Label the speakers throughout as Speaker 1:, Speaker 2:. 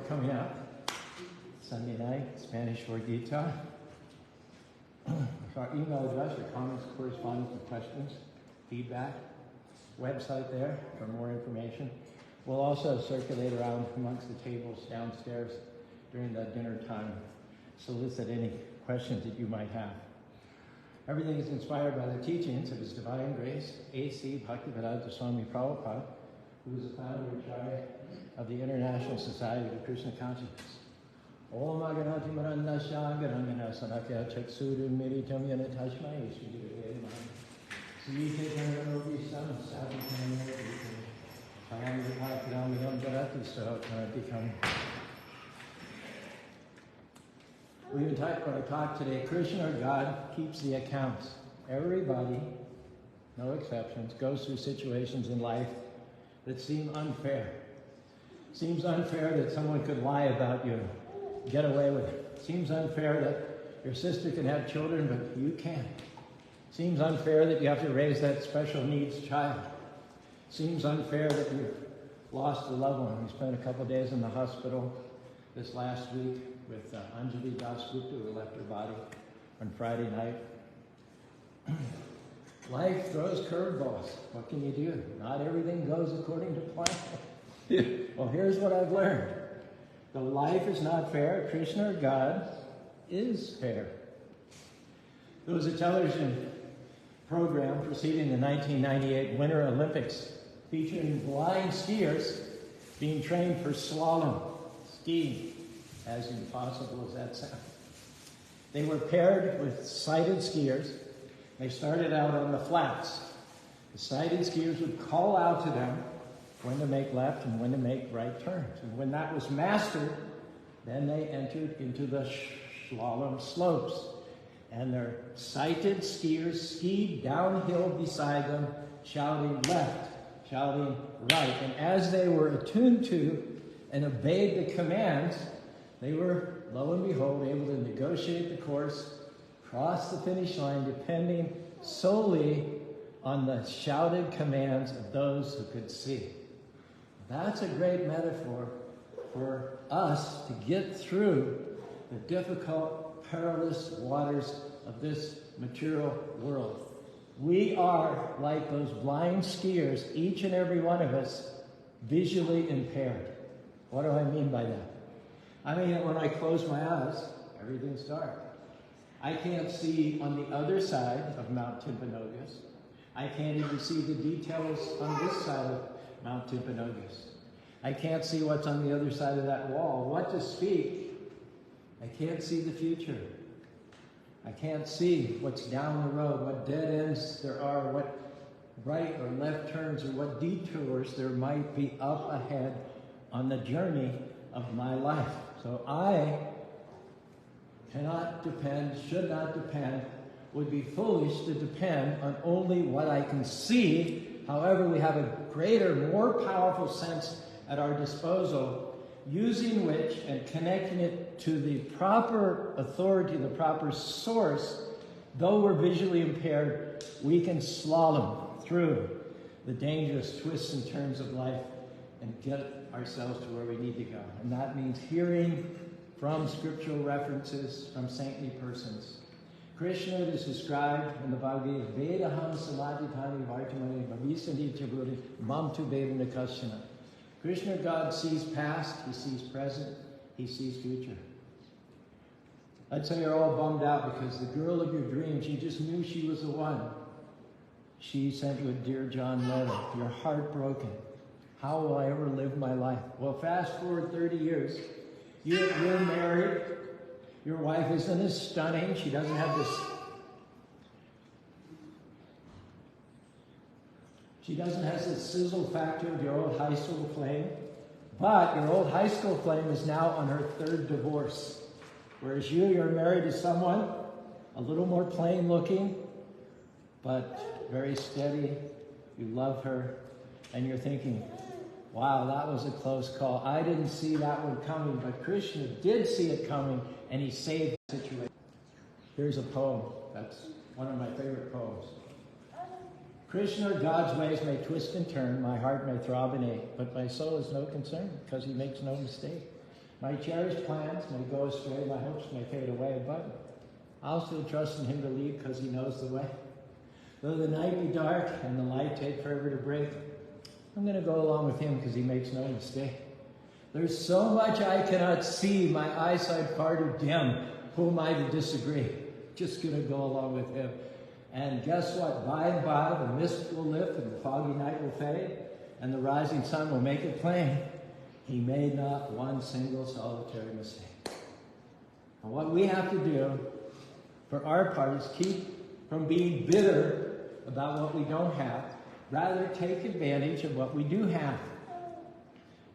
Speaker 1: Coming up Sunday night, Spanish for guitar. Our email address for comments, correspondence, and questions, feedback, website there for more information. We'll also circulate around amongst the tables downstairs during the dinner time, solicit any questions that you might have. Everything is inspired by the teachings of His Divine Grace, A.C. Bhaktivedanta Swami Prabhupada, who is the founder and chair of the International Society of Krishna Consciousness. Om Aganati Maranda Shagarangana Sanakya Chaksuru Miritam Yana Tashmai Shri Sri Tekanobi Sam Sabitan Payam Vipakiram Jarati Sahatikam. We've been talking about a talk today. Krishna, or God, keeps the accounts. Everybody, no exceptions, goes through situations in life that seem unfair. Seems unfair that someone could lie about you, get away with it. Seems unfair that your sister can have children, but you can't. Seems unfair that you have to raise that special needs child. Seems unfair that you've lost a loved one. We spent a couple of days in the hospital this last week with Anjali Dasgupta, who left her body on Friday night. Life throws curveballs. What can you do? Not everything goes according to plan. Well, here's what I've learned. Though life is not fair, Krishna, or God, is fair. There was a television program preceding the 1998 Winter Olympics featuring blind skiers being trained for slalom skiing, as impossible as that sounds. They were paired with sighted skiers. They started out on the flats. The sighted skiers would call out to them when to make left and when to make right turns. And when that was mastered, then they entered into the slalom slopes. And their sighted skiers skied downhill beside them, shouting left, shouting right. And as they were attuned to and obeyed the commands, they were, lo and behold, able to negotiate the course, cross the finish line, depending solely on the shouted commands of those who could see. That's a great metaphor for us to get through the difficult, perilous waters of this material world. We are, like those blind skiers, each and every one of us, visually impaired. What do I mean by that? I mean that when I close my eyes, everything's dark. I can't see on the other side of Mount Timpanogos. I can't even see the details on this side of Mount Timpanogos. I can't see what's on the other side of that wall. What to speak? I can't see the future. I can't see what's down the road, what dead ends there are, what right or left turns, or what detours there might be up ahead on the journey of my life. So I cannot depend, should not depend, would be foolish to depend on only what I can see. However, we have a greater, more powerful sense at our disposal, using which and connecting it to the proper authority, the proper source. Though we're visually impaired, we can slalom through the dangerous twists and turns of life and get ourselves to where we need to go. And that means hearing from scriptural references from saintly persons. Krishna is described in the Bhagavad Gita, Vedaham Samadhitani Vartamani Bhavisani Chaburi Mamtu Bevanakashana. Krishna, God, sees past, He sees present, He sees future. I'd say you're all bummed out because the girl of your dreams, you just knew she was the one. She sent you a Dear John letter. You're heartbroken. How will I ever live my life? Well, fast forward 30 years. You're married. Your wife isn't as stunning. She doesn't have this... She doesn't have the sizzle factor of your old high school flame. But your old high school flame is now on her third divorce. Whereas you're married to someone a little more plain looking, but very steady. You love her. And you're thinking, wow, that was a close call. I didn't see that one coming, but Krishna did see it coming, and He saved the situation. Here's a poem. That's one of my favorite poems. Krishna, God's ways may twist and turn, my heart may throb and ache, but my soul is no concern, because He makes no mistake. My cherished plans may go astray, my hopes may fade away, but I'll still trust in him to lead because he knows the way. Though the night be dark and the light take forever to break, I'm going to go along with him because he makes no mistake. There's so much I cannot see, my eyesight far too dim. Who am I to disagree? Just going to go along with him. And guess what? By and by, the mist will lift and the foggy night will fade, and the rising sun will make it plain. He made not one single solitary mistake. And what we have to do for our part is keep from being bitter about what we don't have, rather take advantage of what we do have.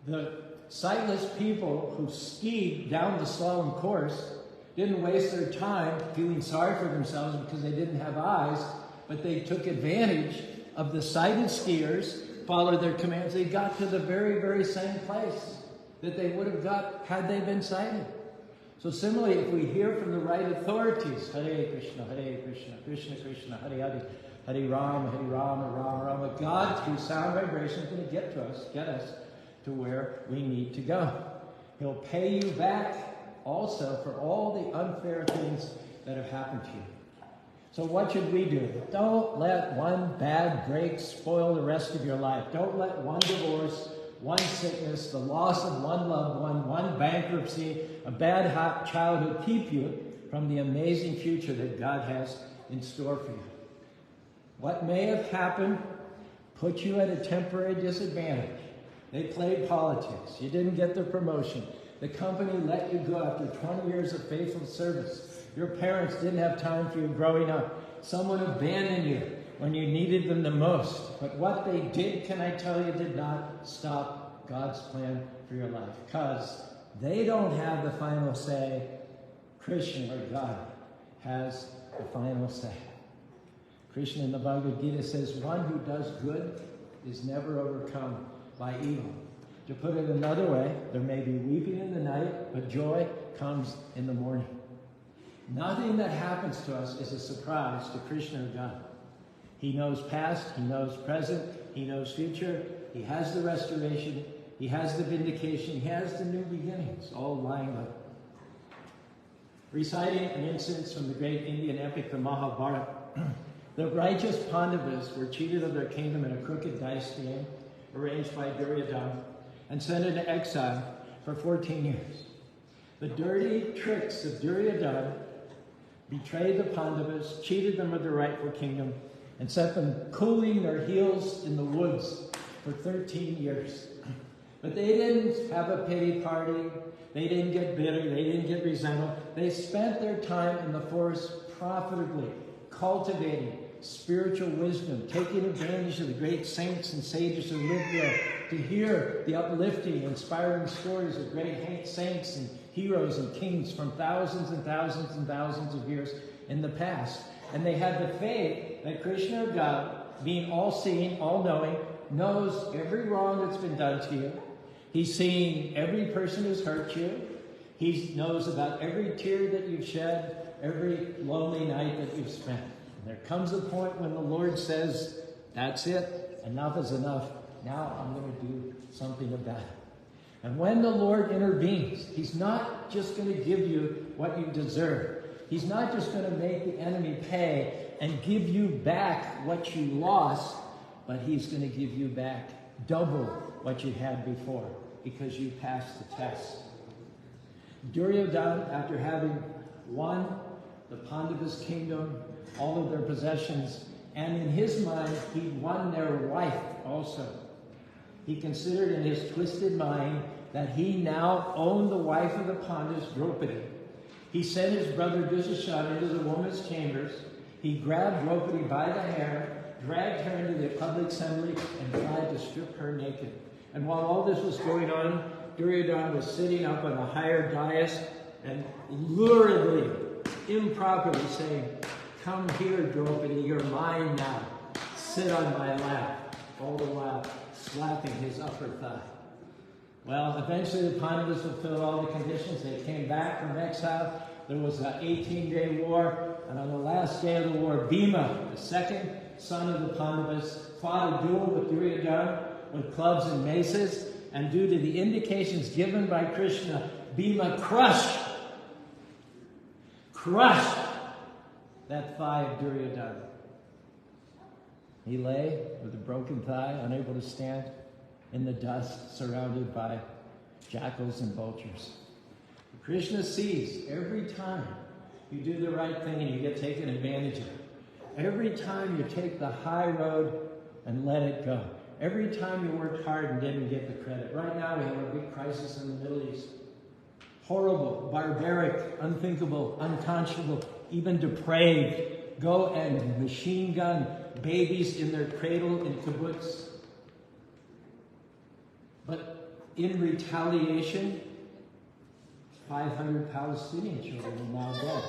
Speaker 1: The sightless people who skied down the slalom course didn't waste their time feeling sorry for themselves because they didn't have eyes, but they took advantage of the sighted skiers, followed their commands. They got to the very, very same place that they would have got had they been sighted. So similarly, if we hear from the right authorities, Hare Krishna, Krishna Krishna, Hare Hare, Hare Rama, Rama Rama, God through sound vibration is going to get us to where we need to go. He'll pay you back also for all the unfair things that have happened to you. So what should we do? Don't let one bad break spoil the rest of your life. Don't let one divorce, one sickness, the loss of one loved one bankruptcy, a bad childhood keep you from the amazing future that God has in store for you. What may have happened put you at a temporary disadvantage. They played politics. You didn't get the promotion. The company let you go after 20 years of faithful service. Your parents didn't have time for you growing up. Someone abandoned you when you needed them the most. But what they did, can I tell you, did not stop God's plan for your life. Because they don't have the final say. Krishna, or God, has the final say. Krishna in the Bhagavad Gita says, one who does good is never overcome by evil. To put it another way, there may be weeping in the night, but joy comes in the morning. Nothing that happens to us is a surprise to Krishna or God. He knows past, he knows present, he knows future, he has the restoration, he has the vindication, he has the new beginnings, all lying up. Reciting an instance from the great Indian epic, the Mahabharata, the righteous Pandavas were cheated of their kingdom in a crooked dice game arranged by Duryodhana and sent into exile for 14 years. The dirty tricks of Duryodhana betrayed the Pandavas, cheated them of their rightful kingdom, and set them cooling their heels in the woods for 13 years. But they didn't have a pity party. They didn't get bitter. They didn't get resentful. They spent their time in the forest profitably, cultivating spiritual wisdom, taking advantage of the great saints and sages who lived there, to hear the uplifting, inspiring stories of great saints and heroes and kings from thousands and thousands and thousands of years in the past. And they had the faith that Krishna, or God, being all-seeing, all-knowing, knows every wrong that's been done to you. He's seen every person who's hurt you. He knows about every tear that you've shed, every lonely night that you've spent. And there comes a point when the Lord says, that's it, enough is enough. Now I'm going to do something about it. And when the Lord intervenes, he's not just going to give you what you deserve. He's not just going to make the enemy pay and give you back what you lost, but he's going to give you back double what you had before because you passed the test. Duryodhana, after having won the Pandavas' kingdom, all of their possessions, and in his mind, he'd won their wife also. He considered in his twisted mind that he now owned the wife of the Pandavas, Draupadi. He sent his brother Dushyasana into the woman's chambers. He grabbed Draupadi by the hair, dragged her into the public assembly, and tried to strip her naked. And while all this was going on, Duryodhana was sitting up on a higher dais and luridly, improperly saying, "Come here, Draupadi, you're mine now. Sit on my lap," all the while slapping his upper thigh. Well, eventually the Pandavas fulfilled all the conditions. They came back from exile. There was an 18-day war, and on the last day of the war, Bhima, the second son of the Pandavas, fought a duel with Duryodhana with clubs and maces, and due to the indications given by Krishna, Bhima crushed that thigh of Duryodhana. He lay with a broken thigh, unable to stand, in the dust, surrounded by jackals and vultures. Krishna sees every time you do the right thing and you get taken advantage of. Every time you take the high road and let it go. Every time you worked hard and didn't get the credit. Right now we have a big crisis in the Middle East. Horrible, barbaric, unthinkable, unconscionable, even depraved. Go and machine gun babies in their cradle in kibbutz. But in retaliation, 500 Palestinian children are now dead.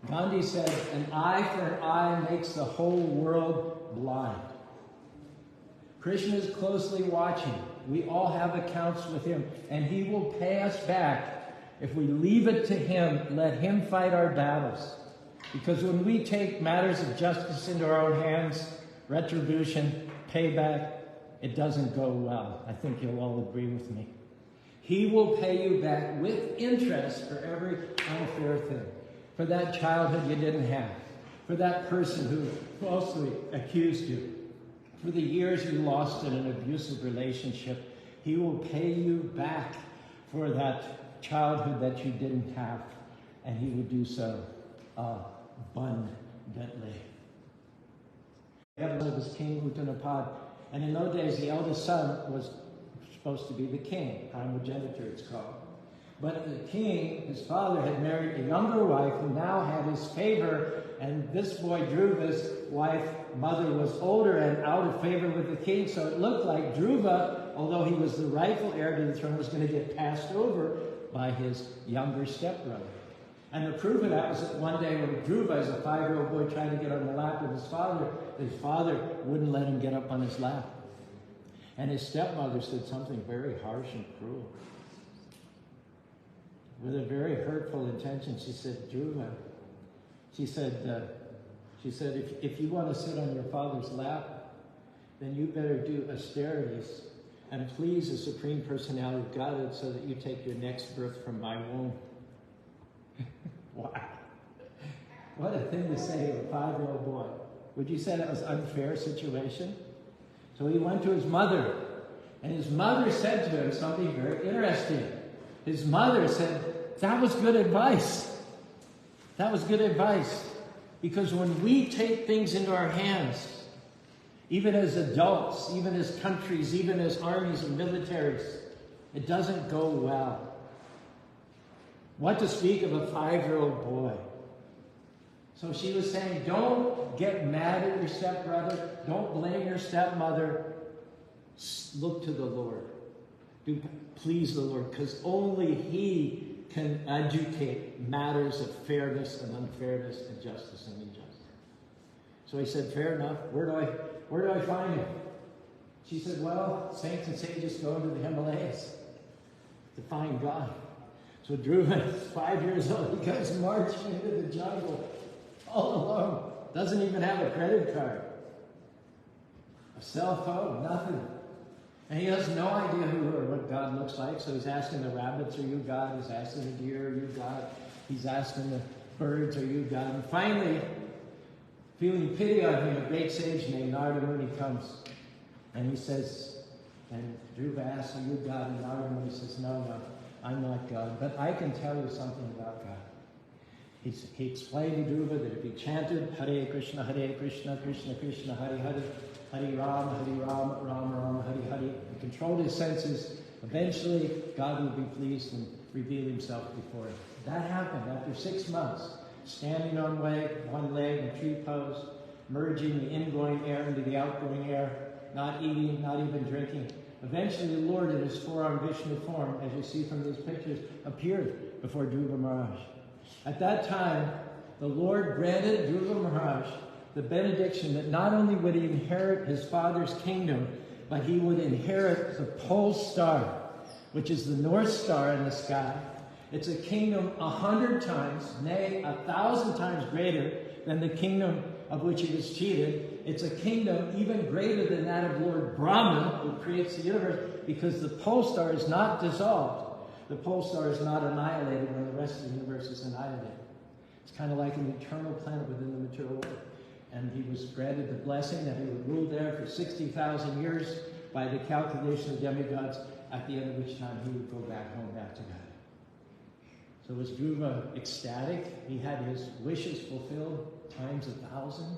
Speaker 1: Gandhi said, an eye for an eye makes the whole world blind. Krishna is closely watching. We all have accounts with him, and he will pay us back if we leave it to him, let him fight our battles. Because when we take matters of justice into our own hands, retribution, payback, it doesn't go well. I think you'll all agree with me. He will pay you back with interest for every unfair thing. For that childhood you didn't have. For that person who falsely accused you. For the years you lost in an abusive relationship. He will pay you back for that childhood that you didn't have. And he will do so abundantly. Heaven was King Uttanapad. And in those days, the eldest son was supposed to be the king. Primogeniture, it's called. But the king, his father, had married a younger wife who now had his favor. And this boy, Dhruva's wife, mother, was older and out of favor with the king. So it looked like Dhruva, although he was the rightful heir to the throne, was going to get passed over by his younger stepbrother. And the proof of that was that one day when Dhruva, as a 5-year-old boy, tried to get on the lap of his father wouldn't let him get up on his lap. And his stepmother said something very harsh and cruel. With a very hurtful intention, she said, Dhruva, she said, if you want to sit on your father's lap, then you better do austerities and please the Supreme Personality of Godhead so that you take your next birth from my womb. Wow. What a thing to say to a 5-year-old boy. Would you say that was an unfair situation? So he went to his mother, and his mother said to him something very interesting. His mother said, that was good advice. That was good advice. Because when we take things into our hands, even as adults, even as countries, even as armies and militaries, it doesn't go well. What to speak of a 5-year-old boy? So she was saying, don't get mad at your stepbrother. Don't blame your stepmother. Look to the Lord. Do please the Lord, because only he can educate matters of fairness and unfairness and justice and injustice. So he said, fair enough. Where do I find him? She said, well, saints and sages go into the Himalayas to find God. So Dhruva is 5 years old. He goes marching into the jungle all alone. Doesn't even have a credit card. A cell phone, nothing. And he has no idea who or what God looks like. So he's asking the rabbits, are you God? He's asking the deer, are you God? He's asking the birds, are you God? And finally, feeling pity on him, a great sage named Narada Muni comes. And he says, and Dhruva asks, are you God? And Narada Muni says, no, I'm not God, but I can tell you something about God. He explained to Dhruva that if he chanted Hare Krishna, Krishna Krishna, Hare Hare, Hare Rama, Rama Rama, Hare Hare, and controlled his senses, eventually God would be pleased and reveal himself before him. That happened after 6 months, standing on one leg in tree pose, merging the ingoing air into the outgoing air, not eating, not even drinking. Eventually the Lord in his four-armed Vishnu form, as you see from these pictures, appeared before Dhruva Maharaj. At that time, the Lord granted Dhruva Maharaj the benediction that not only would he inherit his father's kingdom, but he would inherit the pole star, which is the North Star in the sky. It's a kingdom 100 times, nay, 1,000 times greater than the kingdom of which he was cheated. It's a kingdom even greater than that of Lord Brahma, who creates the universe, because the pole star is not dissolved. The pole star is not annihilated when the rest of the universe is annihilated. It's kind of like an eternal planet within the material world. And he was granted the blessing that he would rule there for 60,000 years by the calculation of demigods, at the end of which time he would go back home, back to God. So was Dhruva ecstatic? He had his wishes fulfilled times 1,000?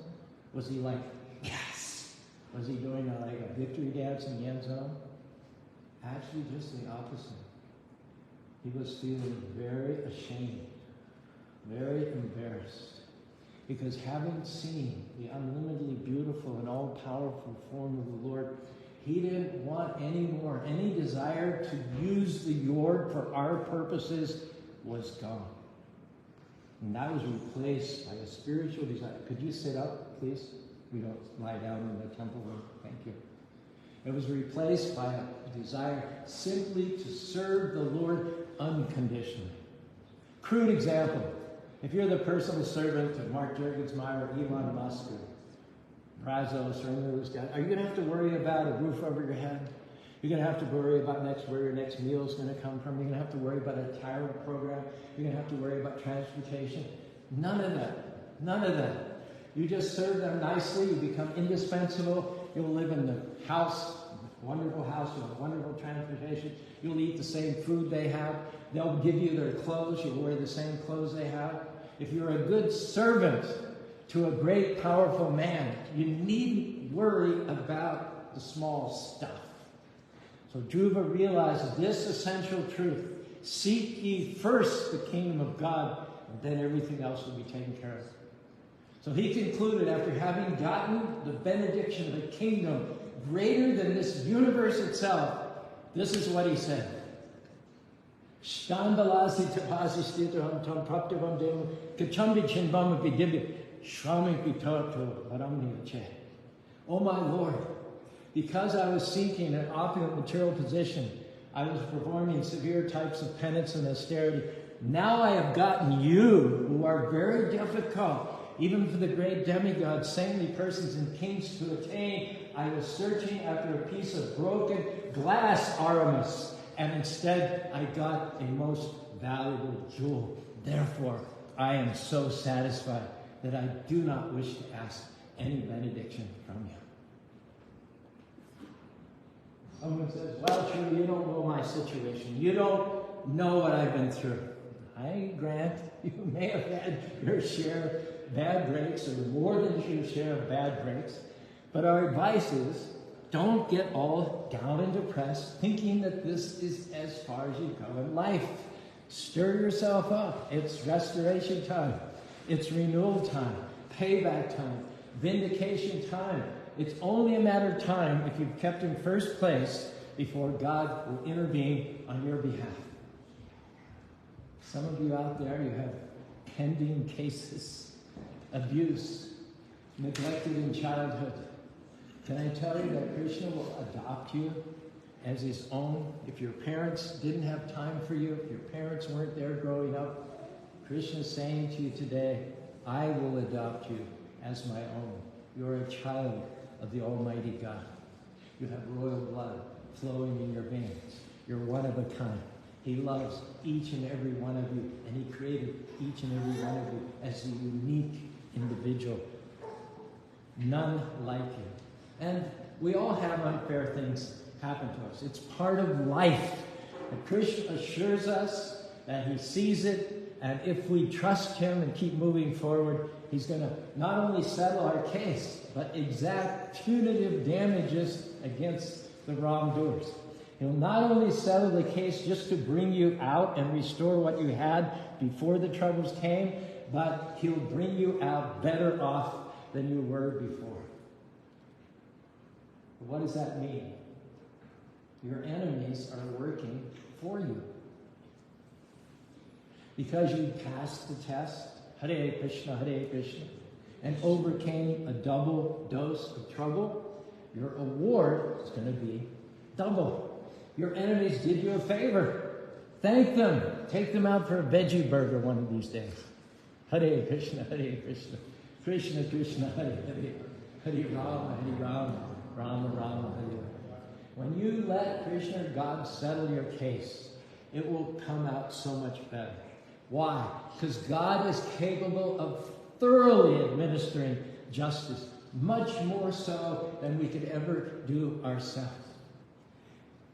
Speaker 1: Was he like, yes? Was he doing like a victory dance in the end zone? Actually, just the opposite. He was feeling very ashamed, very embarrassed, because having seen the unlimitedly beautiful and all-powerful form of the Lord, he didn't want any more. Any desire to use the Lord for our purposes was gone. And that was replaced by a spiritual desire. Could you sit up, please? We don't lie down in the temple room. Thank you. It was replaced by a desire simply to serve the Lord unconditionally. Crude example. If you're the personal servant of Mark Juergensmeyer or Elon Musk or Brazos or any of those guys, are you going to have to worry about a roof over your head? You're going to have to worry about where your next meal is going to come from. You're going to have to worry about a tyrant program. You're going to have to worry about transportation. None of that. None of that. You just serve them nicely. You become indispensable. You'll live in the house, wonderful house with wonderful transportation. You'll eat the same food they have. They'll give you their clothes. You'll wear the same clothes they have. If you're a good servant to a great, powerful man, you needn't worry about the small stuff. So Dhruva realizes this essential truth. Seek ye first the kingdom of God, and then everything else will be taken care of. So he concluded, after having gotten the benediction of a kingdom greater than this universe itself, this is what he said. Shtandalasi tapasi stitham tam praptavam devam kachambi chinvam vidibya shramik vitato varamniyache. Oh my Lord, because I was seeking an opulent material position, I was performing severe types of penance and austerity. Now I have gotten you, who are very difficult, even for the great demigods, saintly persons, and kings to attain. I was searching after a piece of broken glass, Aramis, and instead I got a most valuable jewel. Therefore, I am so satisfied that I do not wish to ask any benediction from you. Someone says, well, true, you don't know my situation. You don't know what I've been through. I grant you may have had your share of bad breaks, or more than your share of bad breaks. But our advice is, don't get all down and depressed, thinking that this is as far as you go in life. Stir yourself up. It's restoration time. It's renewal time. Payback time. Vindication time. It's only a matter of time if you've kept in first place before God will intervene on your behalf. Some of you out there, you have pending cases, abuse, neglected in childhood. Can I tell you that Krishna will adopt you as his own? If your parents didn't have time for you, if your parents weren't there growing up, Krishna is saying to you today, I will adopt you as my own. You're a child of the Almighty God. You have royal blood flowing in your veins. You're one of a kind. He loves each and every one of you, and he created each and every one of you as a unique individual. None like you. And we all have unfair things happen to us. It's part of life. And Krishna assures us that he sees it, and if we trust him and keep moving forward, he's going to not only settle our case, but exact punitive damages against the wrongdoers. He'll not only settle the case just to bring you out and restore what you had before the troubles came, but he'll bring you out better off than you were before. What does that mean? Your enemies are working for you. Because you passed the test, Hare Krishna, and overcame a double dose of trouble, your award is going to be double. Your enemies did you a favor. Thank them. Take them out for a veggie burger one of these days. Hare Krishna, Krishna Krishna, Hare Hare. Hari Rama, Hari Rama, Rama Rama, Hari Rama. When you let Krishna or God settle your case, it will come out so much better. Why? Because God is capable of thoroughly administering justice, much more so than we could ever do ourselves.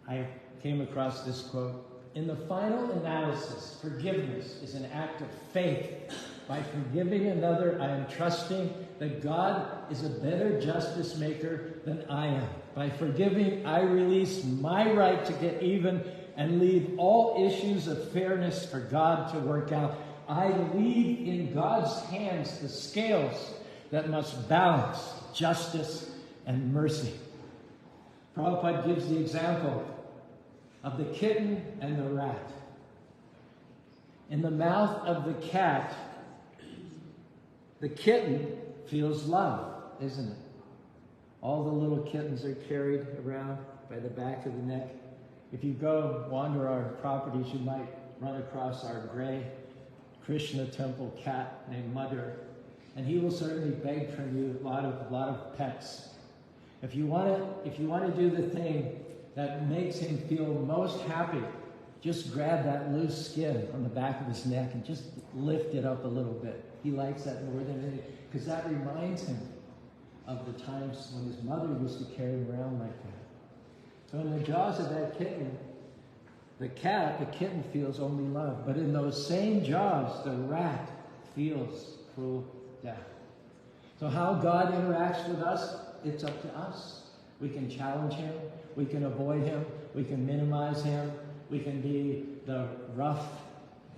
Speaker 1: I came across this quote. In the final analysis, forgiveness is an act of faith. By forgiving another, I am trusting that God is a better justice maker than I am. By forgiving, I release my right to get even and leave all issues of fairness for God to work out. I leave in God's hands the scales that must balance justice and mercy. Prabhupada gives the example of the kitten and the rat. In the mouth of the cat, the kitten feels love, isn't it? All the little kittens are carried around by the back of the neck. If you go wander our properties, you might run across our gray Krishna temple cat named Mother, and he will certainly beg from you a lot of pets. If you want to do the thing that makes him feel most happy, just grab that loose skin on the back of his neck and just lift it up a little bit. He likes that more than anything, because that reminds him of the times when his mother used to carry him around like that. So in the jaws of that kitten, the kitten feels only love. But in those same jaws, the rat feels cruel death. So how God interacts with us, it's up to us. We can challenge him. We can avoid him. We can minimize him. We can be the rough,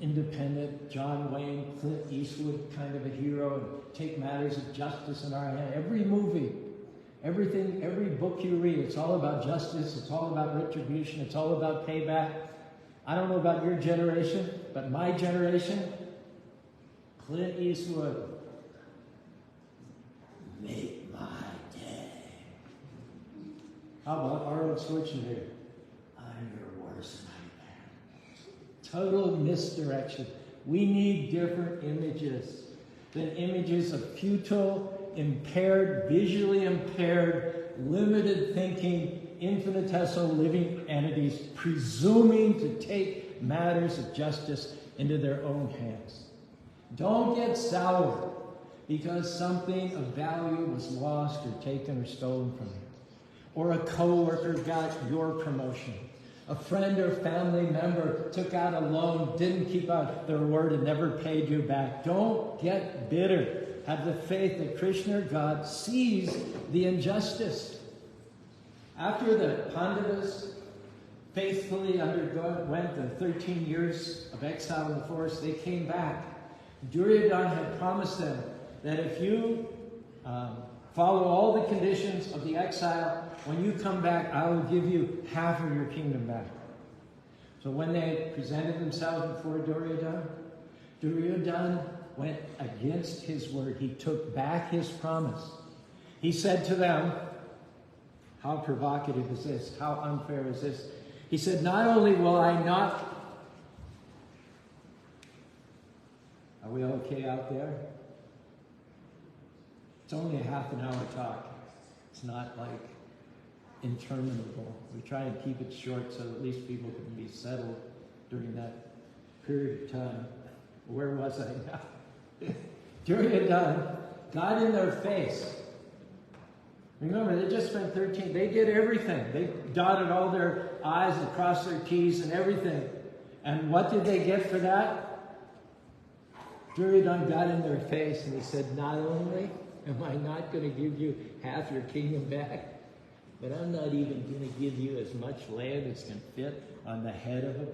Speaker 1: independent, John Wayne, Clint Eastwood kind of a hero and take matters of justice in our hand. Every movie, everything, every book you read, it's all about justice. It's all about retribution. It's all about payback. I don't know about your generation, but my generation, Clint Eastwood, make my day. How about Arnold Schwarzenegger? I'm your worst nightmare. Total misdirection. We need different images than images of futile, impaired, visually impaired, limited thinking, infinitesimal living entities presuming to take matters of justice into their own hands. Don't get sour because something of value was lost or taken or stolen from you. Or a coworker got your promotion. A friend or family member took out a loan, didn't keep out their word, and never paid you back. Don't get bitter. Have the faith that Krishna, God, sees the injustice. After the Pandavas faithfully underwent the 13 years of exile in the forest, they came back. Duryodhana had promised them that if you follow all the conditions of the exile, when you come back, I will give you half of your kingdom back. So when they presented themselves before Duryodhana, Duryodhana went against his word. He took back his promise. He said to them, how provocative is this? How unfair is this? He said, not only will I not... Are we okay out there? It's only a half an hour talk. It's not like interminable. We try and keep it short so at least people can be settled during that period of time. Where was I now? Duryodhana got in their face. Remember, they just spent 13, they did everything. They dotted all their I's and crossed their T's and everything. And what did they get for that? Duryodhana got in their face and he said, not only am I not going to give you half your kingdom back, but I'm not even going to give you as much land as can fit on the head of a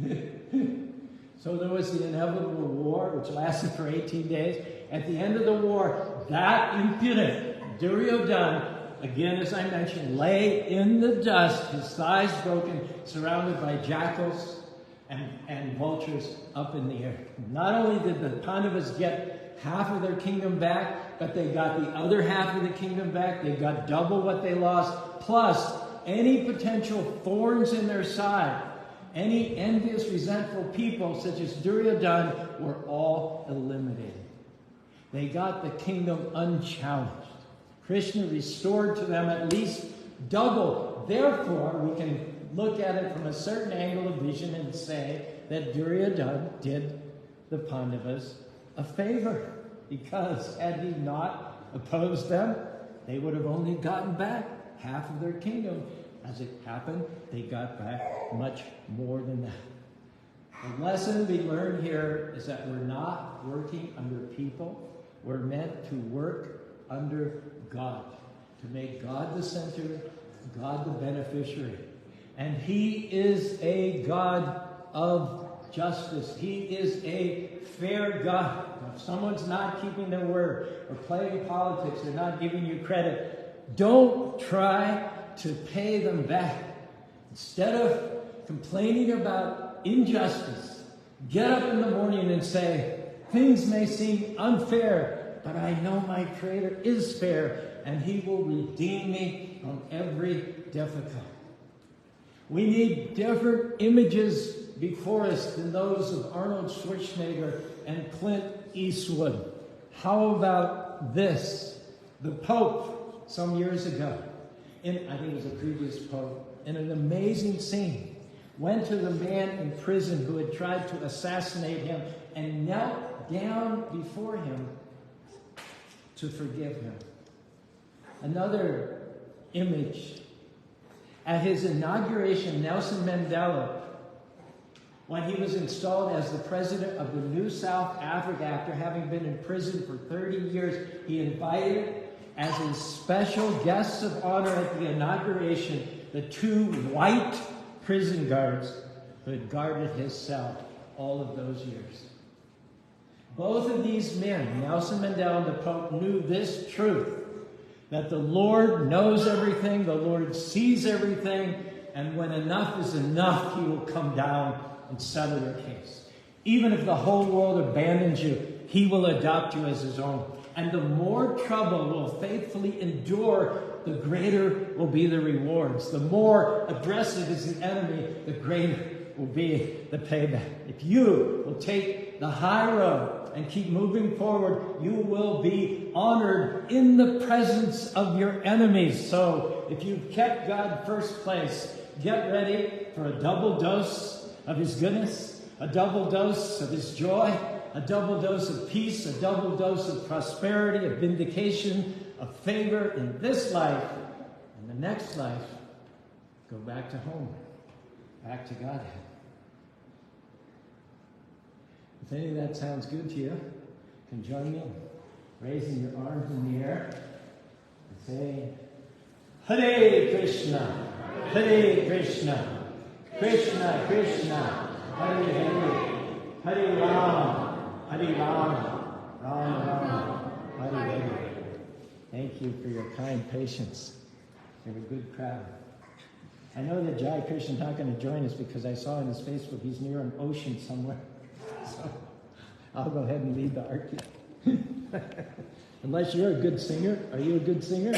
Speaker 1: pin. So there was the inevitable war, which lasted for 18 days. At the end of the war, that impudent Duryodhana, again as I mentioned, lay in the dust, his thighs broken, surrounded by jackals and vultures up in the air. Not only did the Pandavas get half of their kingdom back, but they got the other half of the kingdom back. They got double what they lost, plus any potential thorns in their side. Any envious, resentful people, such as Duryodhana, were all eliminated. They got the kingdom unchallenged. Krishna restored to them at least double. Therefore, we can look at it from a certain angle of vision and say that Duryodhana did the Pandavas a favor, because had he not opposed them, they would have only gotten back half of their kingdom. As it happened, they got back much more than that. The lesson we learn here is that we're not working under people. We're meant to work under God, to make God the center, God the beneficiary. And he is a God of justice. He is a fair God. If someone's not keeping their word or playing politics or not giving you credit, don't try to pay them back. Instead of complaining about injustice, get up in the morning and say, things may seem unfair, but I know my Creator is fair, and he will redeem me from every difficulty. We need different images before us than those of Arnold Schwarzenegger and Clint Eastwood. How about this? The Pope, some years ago, I think it was a previous Pope, in an amazing scene, went to the man in prison who had tried to assassinate him and knelt down before him to forgive him. Another image. At his inauguration, Nelson Mandela, when he was installed as the president of the New South Africa after having been in prison for 30 years, he invited as his special guests of honor at the inauguration the two white prison guards who had guarded his cell all of those years. Both of these men, Nelson Mandela and the Pope, knew this truth, that the Lord knows everything, the Lord sees everything, and when enough is enough, he will come down and settle your case. Even if the whole world abandons you, he will adopt you as his own. And the more trouble will faithfully endure, the greater will be the rewards. The more aggressive is the enemy, the greater will be the payback. If you will take the high road and keep moving forward, you will be honored in the presence of your enemies. So if you've kept God first place, get ready for a double dose of his goodness, a double dose of his joy, a double dose of peace, a double dose of prosperity, of vindication, of favor in this life. And the next life, go back to home, back to Godhead. If any of that sounds good to you, you can join me in raising your arms in the air and saying, Hare Krishna, Hare Krishna, Krishna Krishna, Hare Hare, Hare Ram, Hare Ram, Ram Ram, Hare Hare. Thank you for your kind patience. You're a good crowd. I know that Jai Krishna's not going to join us because I saw on his Facebook he's near an ocean somewhere. So I'll go ahead and lead the arcade. Unless you're a good singer. Are you a good singer?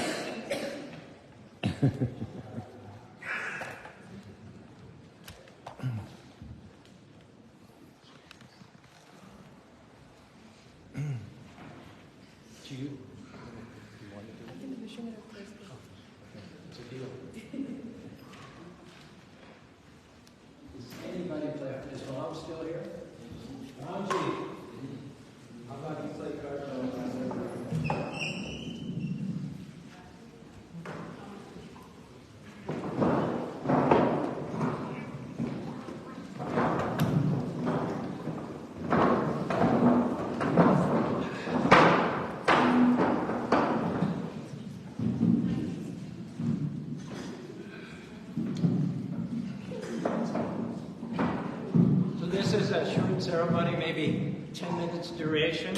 Speaker 1: Ceremony, maybe 10 minutes duration,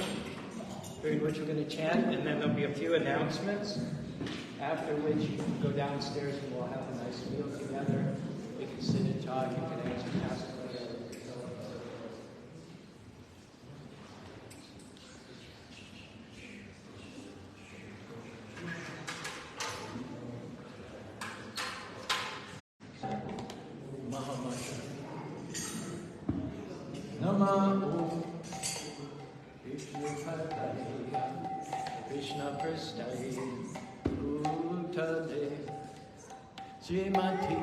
Speaker 1: during which we're going to chant, and then there'll be a few announcements, after which you can go downstairs and we'll have a nice meal together. We can sit and talk, you can answer questions. Namo Vishnu Padaya Krishna Prasthai Bhutale Srimati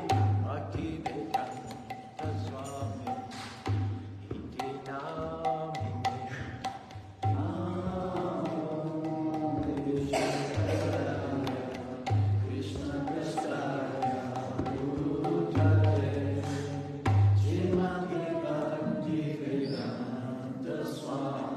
Speaker 1: Bhakti Vedanta Swami Iti Namine Krishna Prasthaya Bhutale Srimati Bhakti Vedanta Swami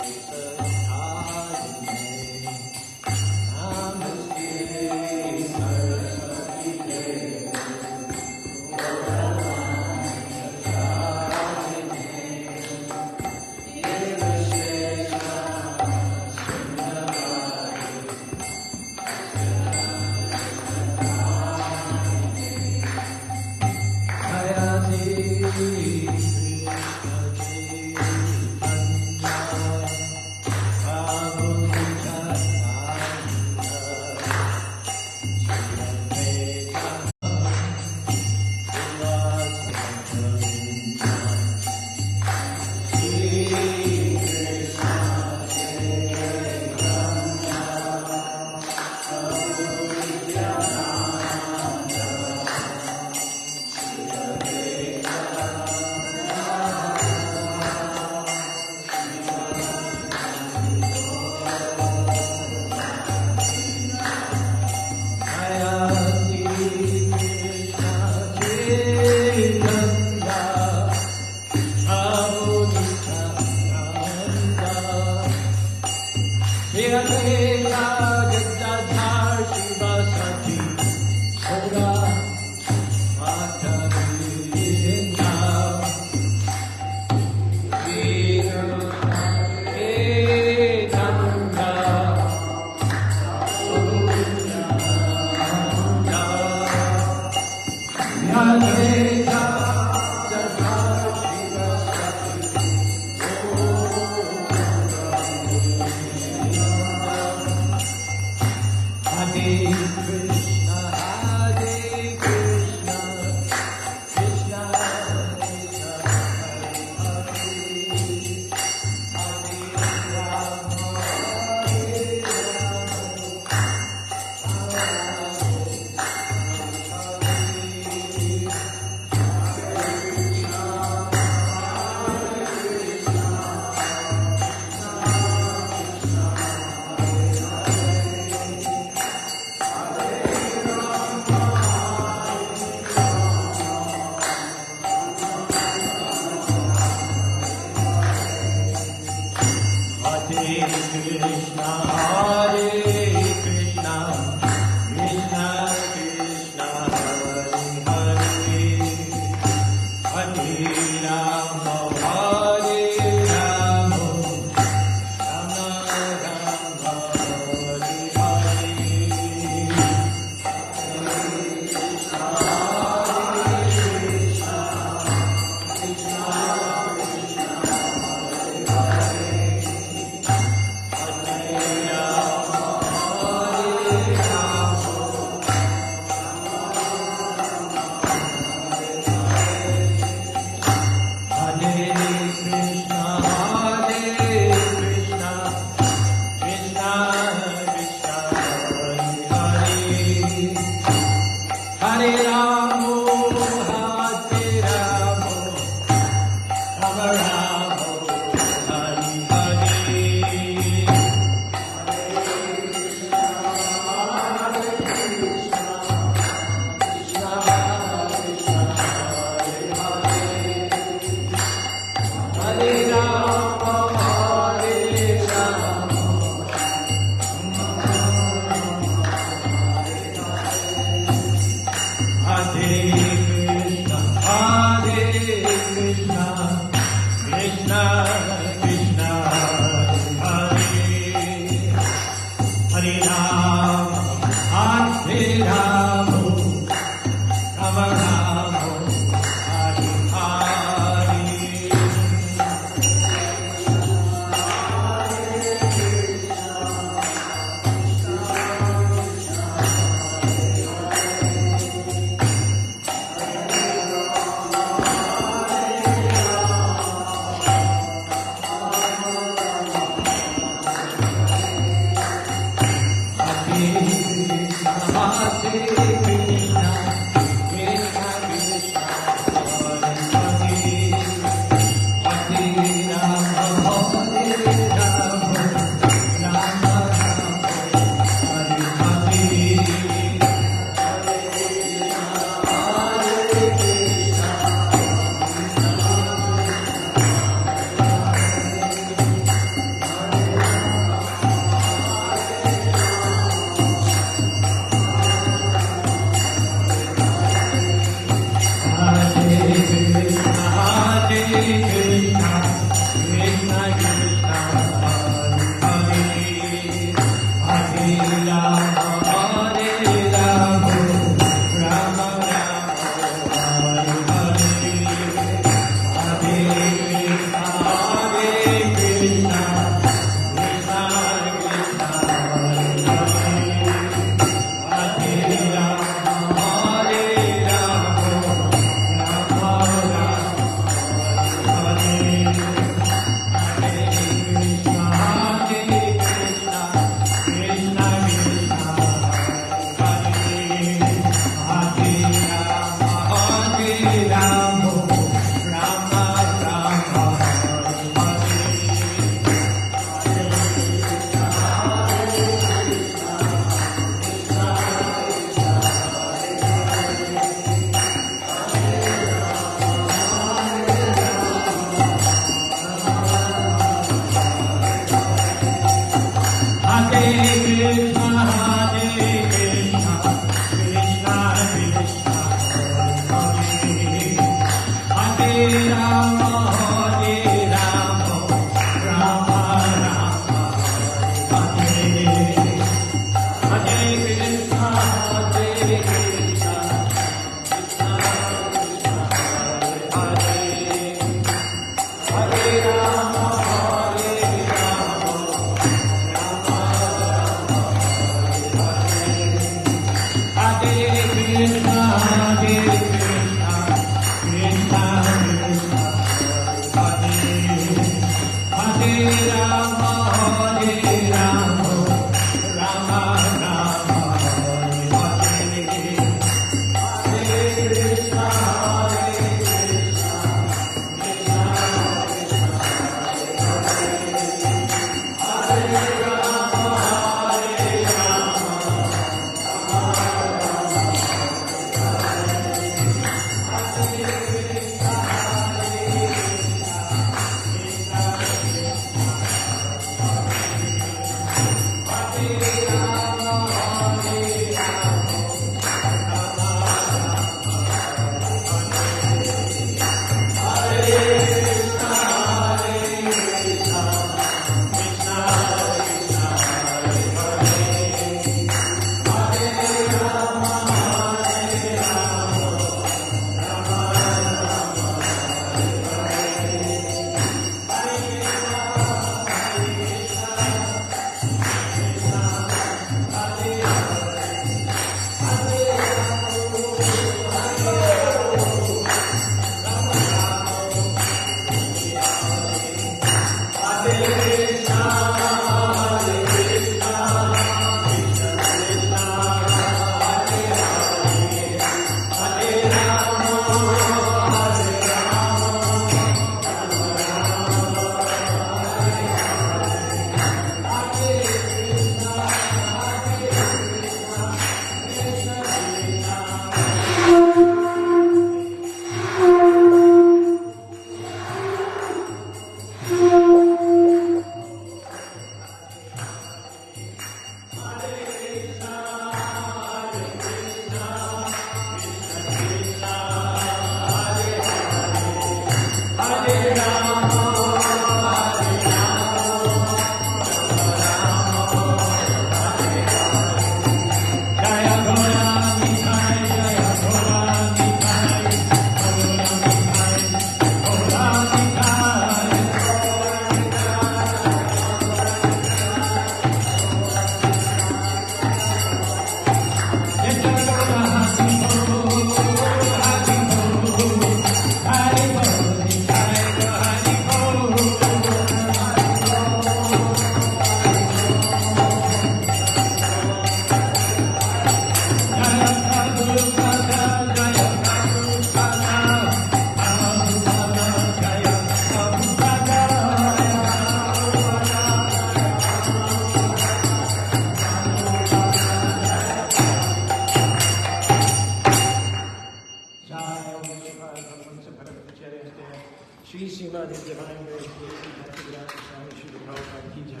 Speaker 1: Shri Srimati Divine Grace, Swami Srila Prabhupada Ki Jai.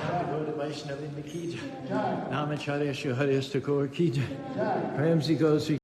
Speaker 1: Namagoda Vaishnavin Ki Jai. Namacharya Shuhariya Thakur Ki Jai. Prem Si Gosi